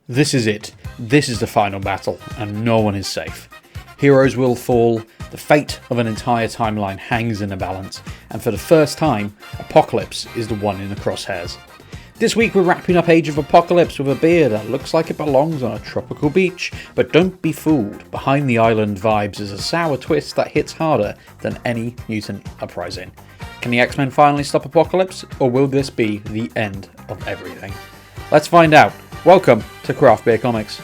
This is it. This is the final battle, and no one is safe. Heroes will fall, the fate of an entire timeline hangs in the balance, and for the first time, Apocalypse is the one in the crosshairs. This week we're wrapping up Age of Apocalypse with a beer that looks like it belongs on a tropical beach, but don't be fooled, behind the island vibes is a sour twist that hits harder than any mutant uprising. Can the X-Men finally stop Apocalypse, or will this be the end of everything? Let's find out. Welcome to Craft Beer Comics.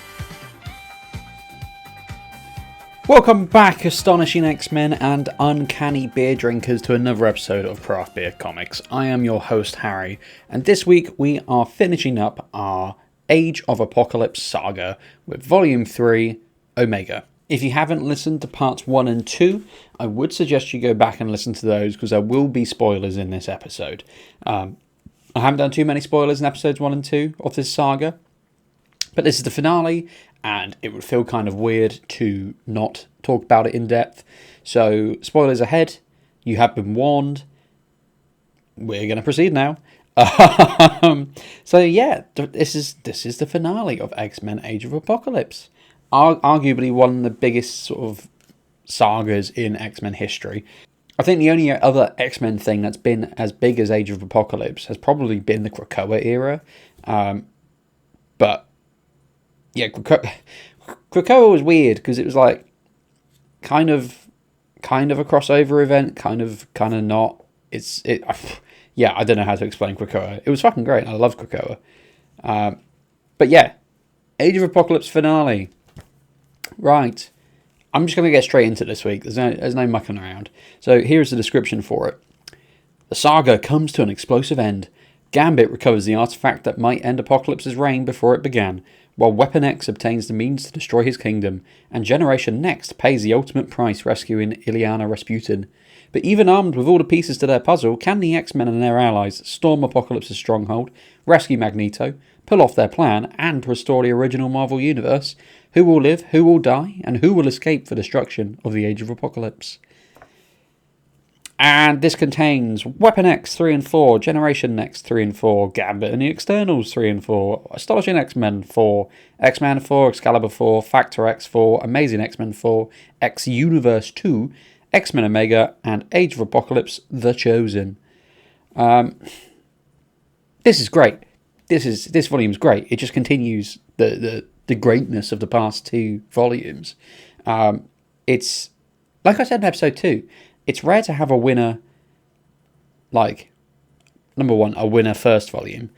Welcome back, astonishing X-Men and uncanny beer drinkers, to another episode of Craft Beer Comics. I am your host, Harry, and this week we are finishing up our Age of Apocalypse saga with Volume 3, Omega. If you haven't listened to parts 1 and 2, I would suggest you go back and listen to those, because there will be spoilers in this episode. I haven't done too many spoilers in episodes 1 and 2 of this saga, but this is the finale, and it would feel kind of weird to not talk about it in depth. So, spoilers ahead. You have been warned. We're going to proceed now. So yeah, this is the finale of X-Men Age of Apocalypse. Arguably one of the biggest sort of sagas in X-Men history. I think the only other X-Men thing that's been as big as Age of Apocalypse has probably been the Krakoa era. But yeah, Krakoa was weird because it was like kind of a crossover event, kind of not. Yeah, I don't know how to explain Krakoa. It was fucking great. I love Krakoa. But yeah, Age of Apocalypse finale. Right, I'm just going to get straight into this week. There's no mucking around. So here's the description for it. The saga comes to an explosive end. Gambit recovers the artifact that might end Apocalypse's reign before it began, while Weapon X obtains the means to destroy his kingdom, and Generation Next pays the ultimate price rescuing Illyana Rasputin. But even armed with all the pieces to their puzzle, can the X-Men and their allies storm Apocalypse's stronghold, rescue Magneto, pull off their plan, and restore the original Marvel Universe? Who will live, who will die, and who will escape the destruction of the Age of Apocalypse? And this contains Weapon X 3 and 4, Generation Next 3 and 4, Gambit and the Externals 3 and 4, Astonishing X-Men 4, X-Men 4, Excalibur 4, Factor X 4, Amazing X-Men 4, X-Universe 2, X-Men Omega, and Age of Apocalypse The Chosen. This is great. This volume's great. It just continues the greatness of the past two volumes. It's, like I said in episode 2, it's rare to have a winner, like, number one, a winner first volume,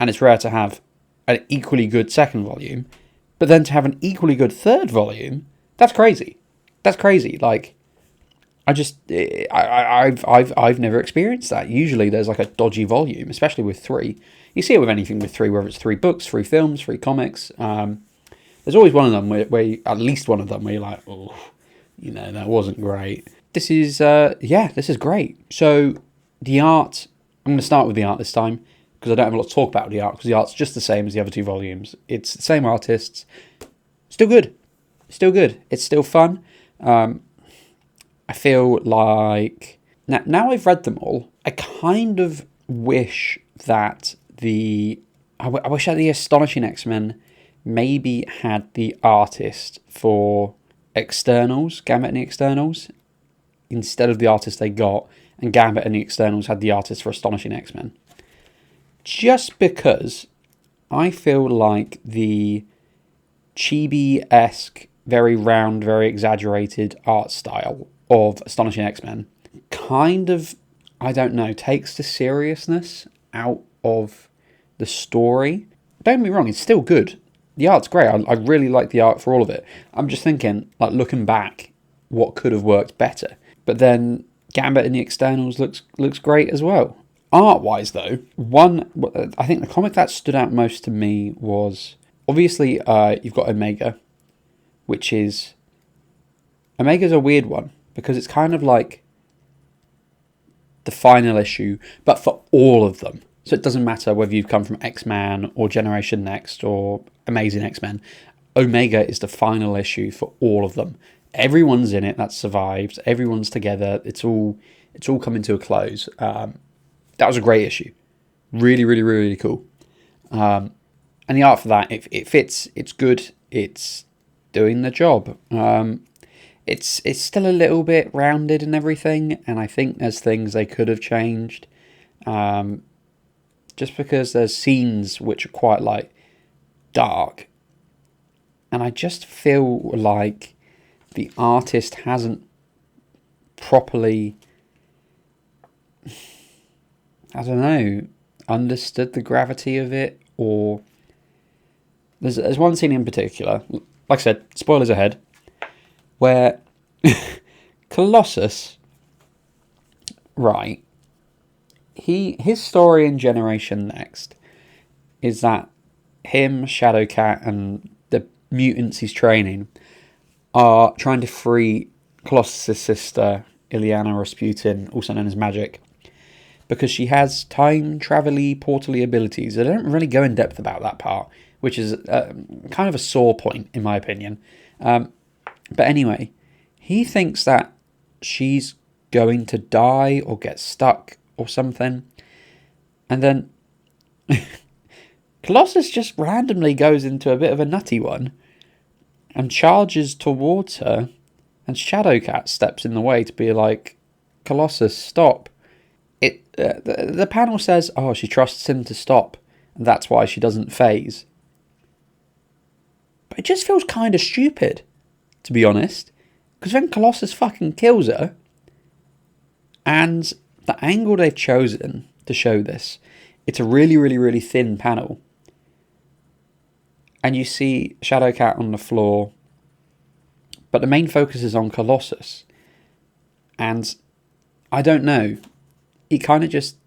and it's rare to have an equally good second volume, but then to have an equally good third volume, that's crazy. That's crazy. Like, I've never experienced that. Usually there's like a dodgy volume, especially with 3. You see it with anything with 3, whether it's 3 books, 3 films, 3 comics. There's always one of them where at least one of them where you're like, oh, that wasn't great. This is great. So the art, I'm going to start with the art this time because I don't have a lot to talk about the art, because the art's just the same as the other 2 volumes. It's the same artists. Still good. It's still fun. I feel like now I've read them all, I kind of wish that I wish that the Astonishing X-Men maybe had the artist for Externals, Gambit and the Externals, instead of the artist they got, and Gambit and the Externals had the artist for Astonishing X-Men. Just because I feel like the chibi-esque, very round, very exaggerated art style of Astonishing X-Men kind of, I don't know, takes the seriousness out of the story. Don't get me wrong, it's still good. The art's great. I really like the art for all of it. I'm just thinking, like, looking back, what could have worked better? But then Gambit and the Externals looks great as well. Art-wise, though, I think the comic that stood out most to me was, obviously, you've got Omega, which is... Omega's a weird one, because it's kind of like the final issue, but for all of them. So it doesn't matter whether you've come from X-Man or Generation Next or Amazing X-Men. Omega is the final issue for all of them. Everyone's in it that survived. Everyone's together. It's all coming to a close. That was a great issue. Really, really, really, really cool. And the art for that, it fits, it's good, it's doing the job. It's still a little bit rounded and everything, and I think there's things they could have changed. Just because there's scenes which are quite like dark, and I just feel like the artist hasn't properly, I don't know, understood the gravity of it. Or there's one scene in particular, like I said, spoilers ahead, where Colossus, right, his story in Generation Next is that him, Shadowcat, and the mutants he's training are trying to free Colossus' sister, Illyana Rasputin, also known as Magik, because she has time-travel-y, portal-y abilities. They don't really go in depth about that part, which is kind of a sore point, in my opinion. But anyway, he thinks that she's going to die or get stuck or something. And then Colossus just randomly goes into a bit of a nutty one and charges towards her, and Shadowcat steps in the way to be like, Colossus, stop. The panel says, oh, she trusts him to stop, and that's why she doesn't phase. But it just feels kind of stupid, to be honest, because then Colossus fucking kills her, and the angle they've chosen to show this, it's a really, really, really thin panel, and you see Shadowcat on the floor, but the main focus is on Colossus, and I don't know, it kind of just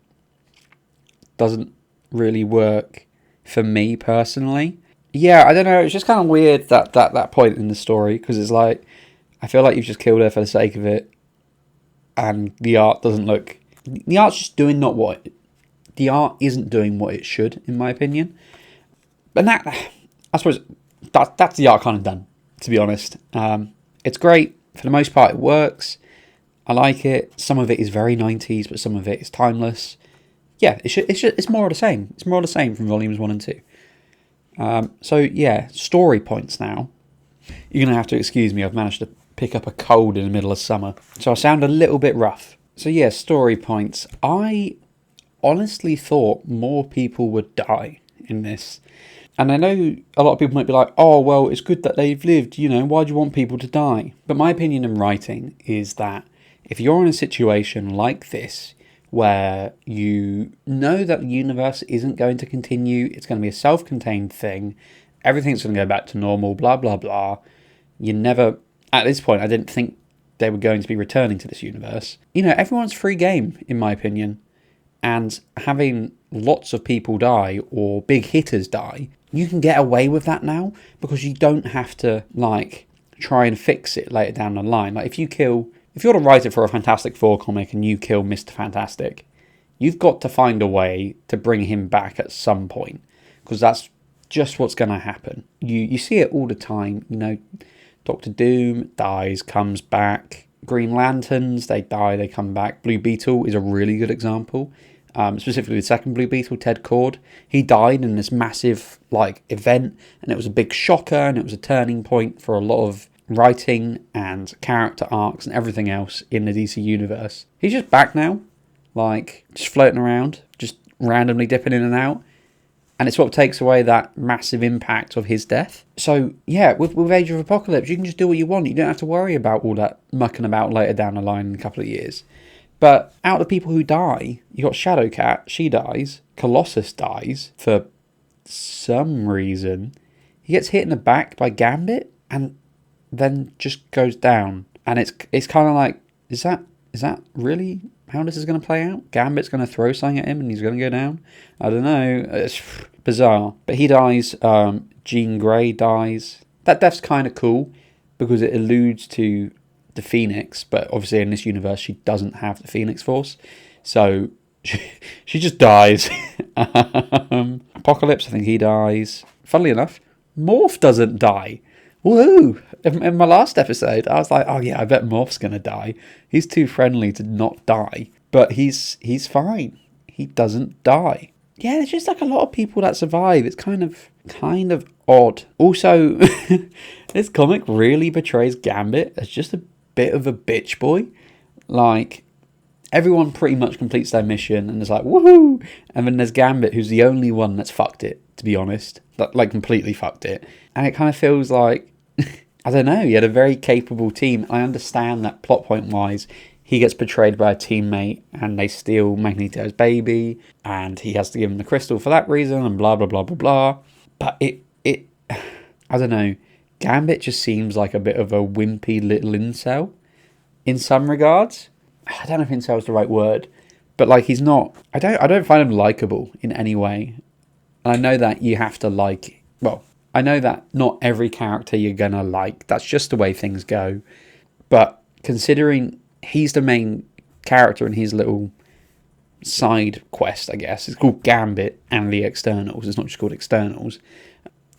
doesn't really work for me personally. Yeah, I don't know, it's just kind of weird that point in the story, because it's like, I feel like you've just killed her for the sake of it, and the art doesn't look... The art's just doing not what... The art isn't doing what it should, in my opinion. But that, I suppose, that's the art kind of done, to be honest. It's great, for the most part it works. I like it. Some of it is very 90s, but some of it is timeless. Yeah, it's more of the same. It's more of the same from volumes 1 and 2. So yeah, story points now. You're going to have to excuse me, I've managed to pick up a cold in the middle of summer, so I sound a little bit rough. So yeah, story points. I honestly thought more people would die in this. And I know a lot of people might be like, oh, well, it's good that they've lived, why do you want people to die? But my opinion in writing is that if you're in a situation like this, where you know that the universe isn't going to continue, it's going to be a self-contained thing, everything's going to go back to normal, blah, blah, blah. You never, at this point, I didn't think they were going to be returning to this universe. Everyone's free game, in my opinion. And having lots of people die, or big hitters die, you can get away with that now, because you don't have to, try and fix it later down the line. If you're the writer for a Fantastic Four comic and you kill Mr. Fantastic, you've got to find a way to bring him back at some point, because that's just what's going to happen. You see it all the time, Doctor Doom dies, comes back. Green Lanterns, they die, they come back. Blue Beetle is a really good example. Specifically the second Blue Beetle, Ted Kord. He died in this massive event, and it was a big shocker, and it was a turning point for a lot of writing and character arcs and everything else in the DC universe. He's just back now, just floating around, just randomly dipping in and out. And it's what takes away that massive impact of his death. So, yeah, with Age of Apocalypse, you can just do what you want. You don't have to worry about all that mucking about later down the line in a couple of years. But out of the people who die, you got Shadowcat, she dies. Colossus dies for some reason. He gets hit in the back by Gambit and then just goes down. And it's kind of like, is that really how this is going to play out? Gambit's going to throw something at him and he's going to go down? I don't know. It's bizarre. But he dies. Jean Grey dies. That death's kind of cool because it alludes to the Phoenix. But obviously in this universe, she doesn't have the Phoenix Force. So she just dies. Apocalypse, I think he dies. Funnily enough, Morph doesn't die. Woohoo! In my last episode, I was like, oh yeah, I bet Morph's going to die. He's too friendly to not die. But he's fine. He doesn't die. yeah, there's just like a lot of people that survive. It's kind of odd. Also, this comic really portrays Gambit as just a bit of a bitch boy. Like, everyone pretty much completes their mission and is like, woohoo! And then there's Gambit, who's the only one that's fucked it, to be honest. Like, completely fucked it. And it kind of feels like, I don't know, he had a very capable team. I understand that plot point wise, he gets betrayed by a teammate and they steal Magneto's baby and he has to give him the crystal for that reason and blah, blah, blah, blah, blah. But it I don't know, Gambit just seems like a bit of a wimpy little incel in some regards. I don't know if incel is the right word, but like he's not, I don't find him likable in any way. And I know that you have to like, well, I know that not every character you're gonna like. That's just the way things go. But considering he's the main character in his little side quest, I guess. It's called Gambit and the Externals. It's not just called Externals.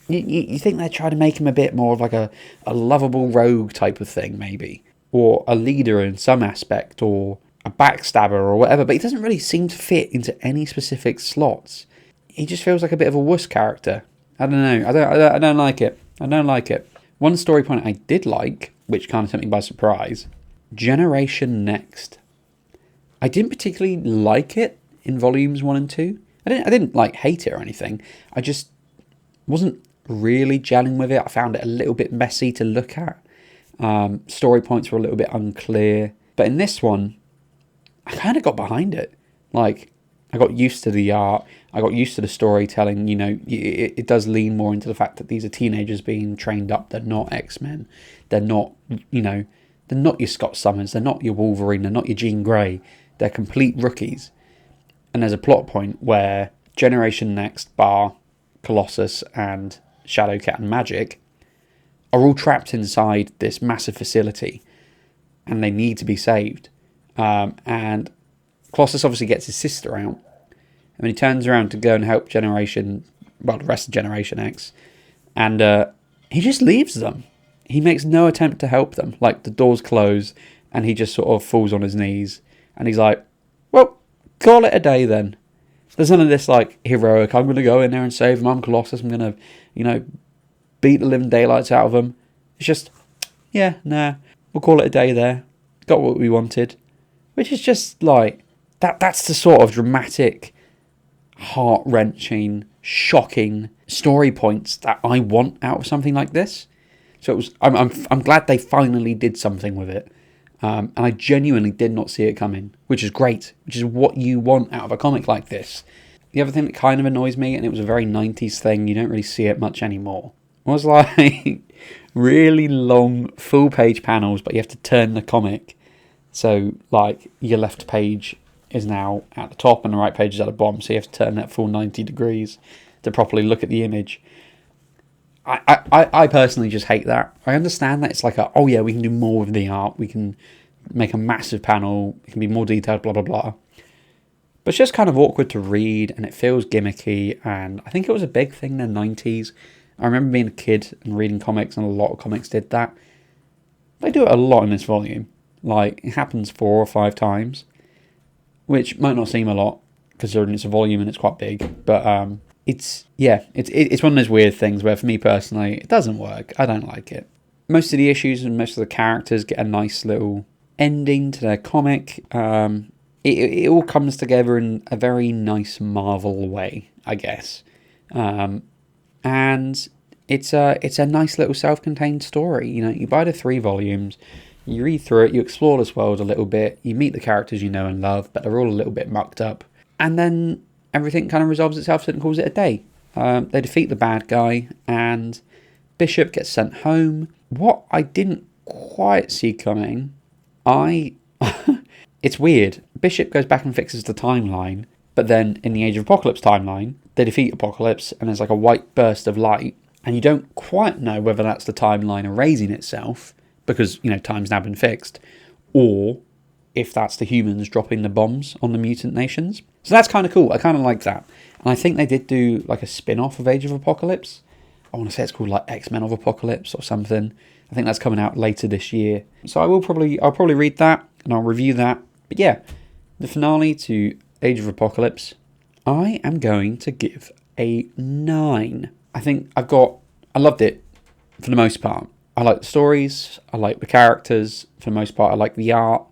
You think they're trying to make him a bit more of like a lovable rogue type of thing, maybe. Or a leader in some aspect, or a backstabber or whatever. But he doesn't really seem to fit into any specific slots. He just feels like a bit of a wuss character. I don't know. I don't like it. I don't like it. One story point I did like, which kind of took me by surprise, Generation Next. I didn't particularly like it in volumes 1 and 2. I didn't like hate it or anything. I just wasn't really gelling with it. I found it a little bit messy to look at. Story points were a little bit unclear. But in this one, I kind of got behind it. Like, I got used to the art. I got used to the storytelling. You know, it does lean more into the fact that these are teenagers being trained up. They're not X-Men. They're not, you know, they're not your Scott Summers. They're not your Wolverine. They're not your Jean Grey. They're complete rookies. And there's a plot point where Generation Next, bar Colossus and Shadowcat and Magik, are all trapped inside this massive facility. And they need to be saved. And Colossus obviously gets his sister out. And then he turns around to go and help the rest of Generation X. And he just leaves them. He makes no attempt to help them. Like, the doors close and he just sort of falls on his knees. And he's like, well, call it a day then. There's none of this, like, heroic, I'm going to go in there and save them. I'm Colossus. I'm going to, you know, beat the living daylights out of them. It's just, yeah, nah. We'll call it a day there. Got what we wanted. Which is just, like, that's the sort of dramatic, heart-wrenching, shocking story points that I want out of something like this. So it was. I'm glad they finally did something with it, and I genuinely did not see it coming, which is great. Which is what you want out of a comic like this. The other thing that kind of annoys me, and it was a very 90s thing, you don't really see it much anymore, was like really long full-page panels, but you have to turn the comic. So like your left page is now at the top and the right page is at the bottom, so you have to turn that full 90 degrees to properly look at the image. I personally just hate that. I understand that it's like oh yeah, we can do more with the art, we can make a massive panel, it can be more detailed, blah blah blah. But it's just kind of awkward to read and it feels gimmicky, and I think it was a big thing in the 90s. I remember being a kid and reading comics, and a lot of comics did that. They do it a lot in this volume. Like, it happens 4 or 5 times, which might not seem a lot considering it's a volume and it's quite big, but it's one of those weird things where for me personally it doesn't work. I don't like it. Most of the issues and most of the characters get a nice little ending to their comic. It all comes together in a very nice Marvel way, I guess, and it's a nice little self-contained story. You know, you buy the 3 volumes. You read through it, you explore this world a little bit, you meet the characters you know and love, but they're all a little bit mucked up. And then everything kind of resolves itself and calls it a day. They defeat the bad guy, and Bishop gets sent home. What I didn't quite see coming, it's weird. Bishop goes back and fixes the timeline, but then in the Age of Apocalypse timeline, they defeat Apocalypse, and there's like a white burst of light, and you don't quite know whether that's the timeline erasing itself, because, you know, time's now been fixed, or if that's the humans dropping the bombs on the mutant nations. So that's kind of cool. I kind of like that. And I think they did do like a spin-off of Age of Apocalypse. I want to say it's called like X-Men of Apocalypse or something. I think that's coming out later this year. So I'll probably read that and I'll review that. But yeah, the finale to Age of Apocalypse, I am going to give a 9. I loved it for the most part. I like the stories, I like the characters, for the most part I like the art.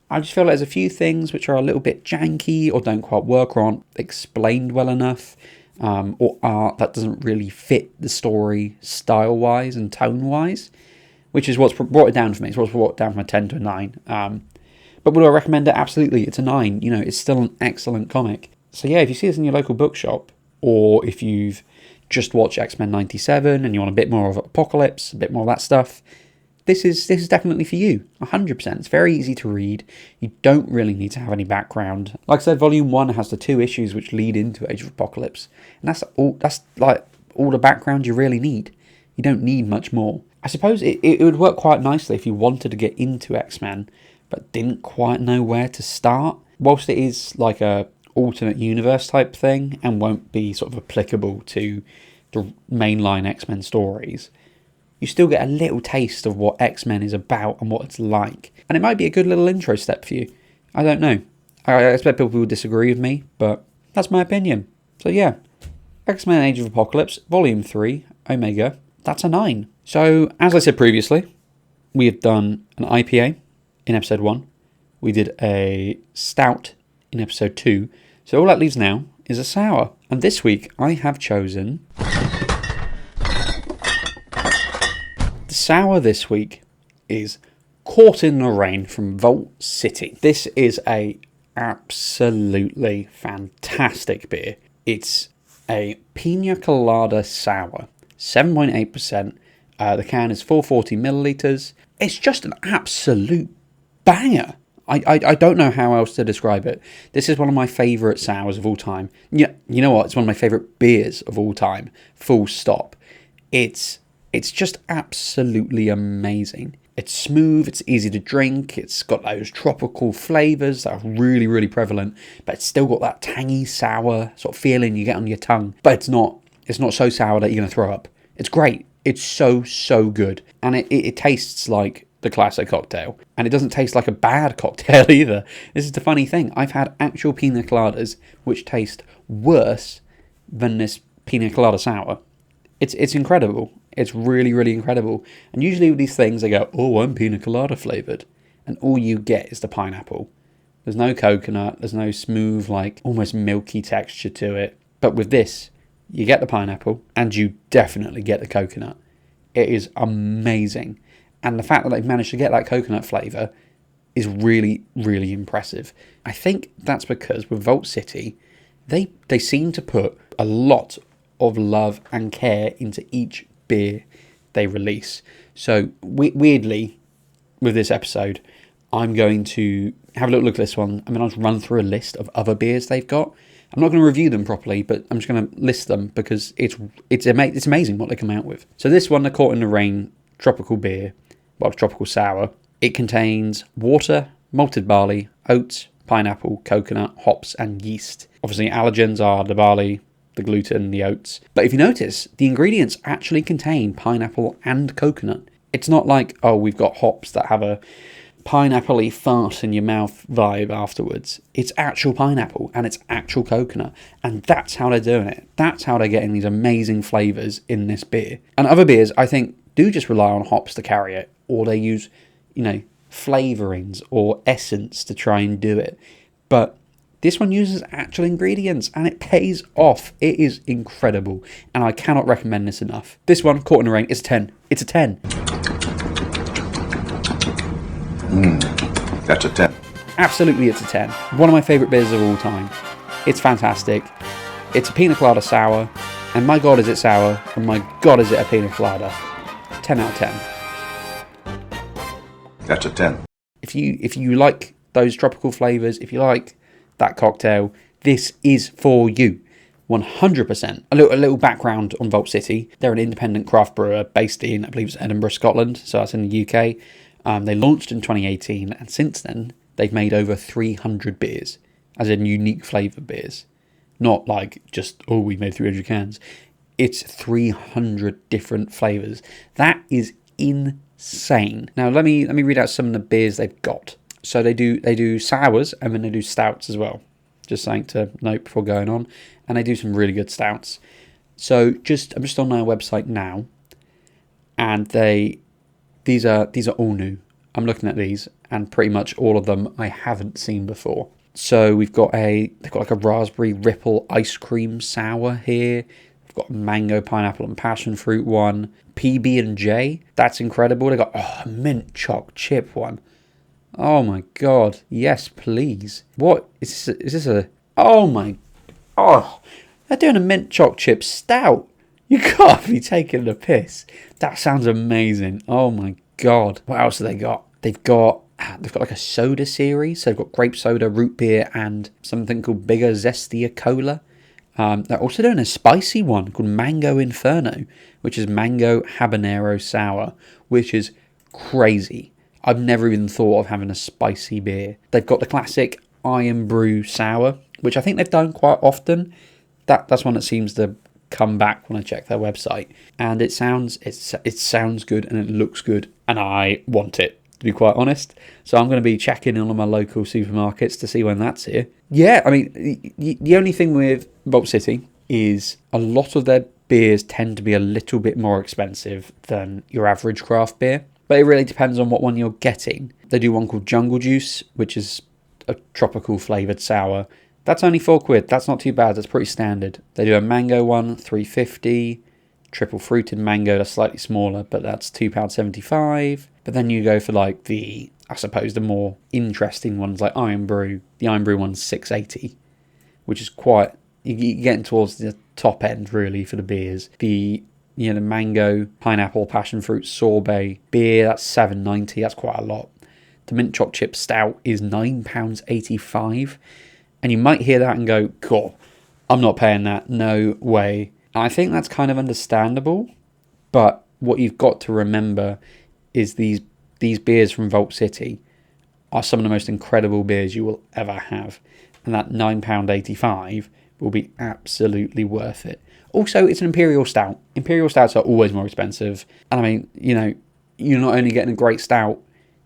I just feel like there's a few things which are a little bit janky or don't quite work or aren't explained well enough, or art that doesn't really fit the story style-wise and tone-wise, which is what's brought it down for me. It's what's brought it down from a 10 to a 9. But would I recommend it? Absolutely, it's a 9. You know, it's still an excellent comic. So yeah, if you see this in your local bookshop, or if you've just watched X-Men 97 and you want a bit more of Apocalypse, a bit more of that stuff, this is definitely for you, 100%. It's very easy to read. You don't really need to have any background. Like I said, Volume 1 has the 2 issues which lead into Age of Apocalypse, and that's like all the background you really need. You don't need much more. I suppose it would work quite nicely if you wanted to get into X-Men, but didn't quite know where to start. Whilst it is like a alternate universe type thing and won't be sort of applicable to the mainline X-Men stories, you still get a little taste of what X-Men is about and what it's like. And it might be a good little intro step for you. I don't know. I expect people will disagree with me, but that's my opinion. So yeah, X-Men Age of Apocalypse, Volume 3, Omega, that's a 9. So, as I said previously, we have done an IPA in episode 1. We did a stout in episode 2. So all that leaves now is a sour. And this week I have chosen... The sour this week is Caught in the Rain from Vault City. This is a absolutely fantastic beer. It's a Pina Colada sour, 7.8%. The can is 440 millilitres. It's just an absolute banger. I don't know how else to describe it. This is one of my favourite sours of all time. Yeah, you know what? It's one of my favourite beers of all time. Full stop. It's just absolutely amazing. It's smooth, it's easy to drink, it's got those tropical flavours that are really, really prevalent, but it's still got that tangy, sour sort of feeling you get on your tongue. But it's not so sour that you're going to throw up. It's great. It's so good. And it tastes like the classic cocktail. And it doesn't taste like a bad cocktail either. This is the funny thing. I've had actual pina coladas which taste worse than this pina colada sour. It's incredible. It's really, really incredible. And usually with these things, they go, oh, I'm pina colada flavoured. And all you get is the pineapple. There's no coconut. There's no smooth, like, almost milky texture to it. But with this, you get the pineapple and you definitely get the coconut. It is amazing. And the fact that they've managed to get that coconut flavour is really, really impressive. I think that's because with Vault City, they seem to put a lot of love and care into each beer they release. So weirdly, with this episode, I'm going to have a little look at this one. I mean, I'll just run through a list of other beers they've got. I'm not going to review them properly, but I'm just going to list them because it's amazing what they come out with. So this one, the Caught in the Rain tropical beer, well, tropical sour. It contains water, malted barley, oats, pineapple, coconut, hops, and yeast. Obviously, allergens are the barley, the gluten, the oats. But if you notice, the ingredients actually contain pineapple and coconut. It's not like, oh, we've got hops that have a pineapple-y fart in your mouth vibe afterwards. It's actual pineapple and it's actual coconut. And that's how they're doing it. That's how they're getting these amazing flavours in this beer. And other beers, I think, do just rely on hops to carry it. Or they use, flavourings or essence to try and do it. But this one uses actual ingredients and it pays off. It is incredible. And I cannot recommend this enough. This one, Caught in the Rain, is a 10. It's a 10. That's a 10. Absolutely, it's a 10. One of my favourite beers of all time. It's fantastic. It's a pina colada sour. And my God, is it sour. And my God, is it a pina colada. 10 out of 10. That's a 10. If you like those tropical flavours, if you like that cocktail, this is for you. 100%. A little background on Vault City. They're an independent craft brewer based in, I believe it's Edinburgh, Scotland. So that's in the UK. They launched in 2018, and since then, they've made over 300 beers, as in unique flavour beers. Not like just, oh, we made 300 cans. It's 300 different flavours. That is insane. Now, let me read out some of the beers they've got. So they do sours, and then they do stouts as well. Just something to note before going on. And they do some really good stouts. So I'm just on their website now, and these are all new. I'm looking at these, and pretty much all of them I haven't seen before. So they've got like a raspberry ripple ice cream sour here. We've got mango, pineapple, and passion fruit one. PB&J, that's incredible. They got a mint choc chip one. Oh my god, yes please. What is this? Is this a? They're doing a mint choc chip stout. You can't be taking the piss. That sounds amazing. Oh my god. What else have they got? They've got like a soda series. So they've got grape soda, root beer, and something called Bigger Zestier Cola. They're also doing a spicy one called Mango Inferno, which is mango habanero sour, which is crazy. I've never even thought of having a spicy beer. They've got the classic Iron Brew sour, which I think they've done quite often. That's one that seems to come back when I check their website. And it sounds good and it looks good, and I want it, to be quite honest. So I'm going to be checking in on my local supermarkets to see when that's here. Yeah, I mean, the only thing with Vault City is a lot of their beers tend to be a little bit more expensive than your average craft beer. But it really depends on what one you're getting. They do one called Jungle Juice, which is a tropical flavoured sour. That's only £4. That's not too bad. That's pretty standard. They do a mango one, $3.50. Triple fruited mango, that's slightly smaller, but that's £2.75. But then you go for like the more interesting ones like Iron Brew. The Iron Brew one's $6.80, which is quite. You're getting towards the top end really for the beers. The mango, pineapple, passion fruit, sorbet beer, that's $7.90. That's quite a lot. The mint choc chip stout is £9.85. And you might hear that and go, cool, I'm not paying that, no way. And I think that's kind of understandable, but what you've got to remember is these beers from Vault City are some of the most incredible beers you will ever have. And that £9.85 will be absolutely worth it. Also, it's an Imperial Stout. Imperial Stouts are always more expensive. And I mean, you're not only getting a great stout,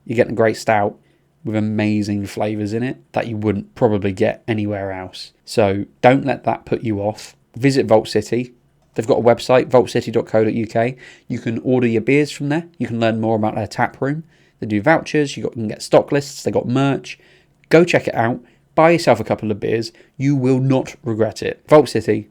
you're getting a great stout with amazing flavours in it that you wouldn't probably get anywhere else. So don't let that put you off. Visit Vault City. They've got a website, vaultcity.co.uk. You can order your beers from there. You can learn more about their tap room. They do vouchers. You can get stock lists. They got merch. Go check it out. Buy yourself a couple of beers. You will not regret it. Vault City,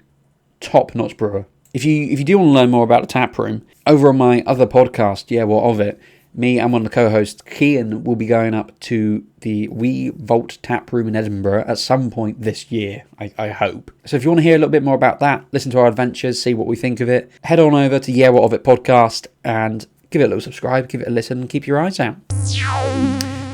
top-notch brewer. If you do want to learn more about the tap room, over on my other podcast, Yeah, What of It, me and one of the co-hosts, Kian, will be going up to the We Vault Tap Room in Edinburgh at some point this year, I hope. So if you want to hear a little bit more about that, listen to our adventures, see what we think of it, head on over to Yeah, What of It podcast and give it a little subscribe, give it a listen, and keep your eyes out.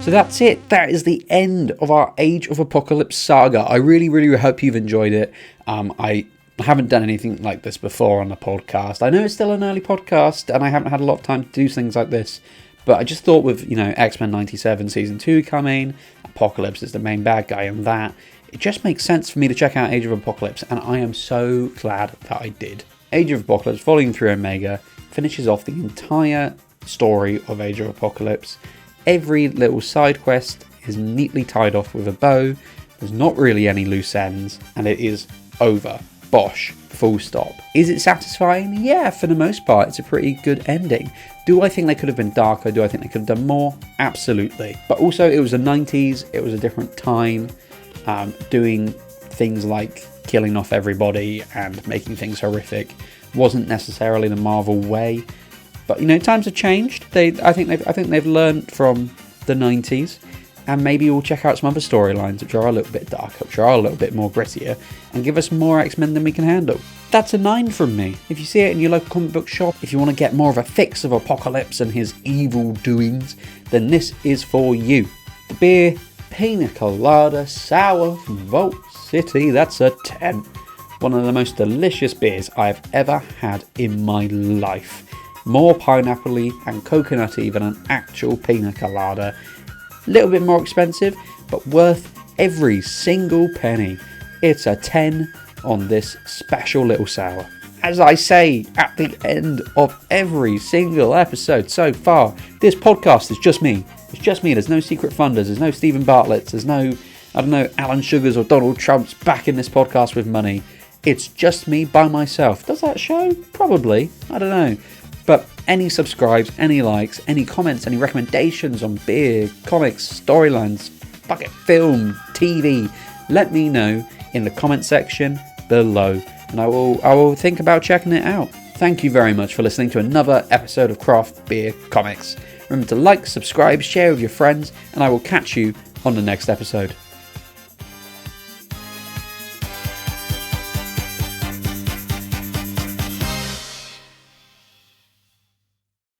So that's it. That is the end of our Age of Apocalypse saga. I really, really hope you've enjoyed it. I haven't done anything like this before on the podcast. I know it's still an early podcast, and I haven't had a lot of time to do things like this. But I just thought with, X-Men 97 Season 2 coming, Apocalypse is the main bad guy in that, it just makes sense for me to check out Age of Apocalypse, and I am so glad that I did. Age of Apocalypse, Volume 3 Omega, finishes off the entire story of Age of Apocalypse. Every little side quest is neatly tied off with a bow, there's not really any loose ends, and it is over. Bosh. Full stop. Is it satisfying? Yeah, for the most part, it's a pretty good ending. Do I think they could have been darker? Do I think they could have done more? Absolutely. But also, it was the 90s, it was a different time, doing things like killing off everybody and making things horrific wasn't necessarily the Marvel way. But, times have changed. I think they've learned from the 90s. And maybe we'll check out some other storylines which are a little bit darker, which are a little bit more grittier, and give us more X-Men than we can handle. That's a 9 from me. If you see it in your local comic book shop, if you want to get more of a fix of Apocalypse and his evil doings, then this is for you. The beer, Pina Colada Sour from Vault City, that's a 10. One of the most delicious beers I've ever had in my life. More pineapple-y and coconutty than an actual Pina Colada. A little bit more expensive, but worth every single penny. It's a 10 on this special little sour. As I say at the end of every single episode so far, this podcast is just me. It's just me. There's no secret funders. There's no Stephen Bartlett's. There's no I don't know, Alan Sugars or Donald Trump's backing this podcast with money. It's just me by myself. Does that show? Probably. I don't know. But any subscribes, any likes, any comments, any recommendations on beer, comics, storylines, bucket film, TV, let me know in the comment section below, and I will think about checking it out. Thank you very much for listening to another episode of Craft Beer Comics. Remember to like, subscribe, share with your friends, and I will catch you on the next episode.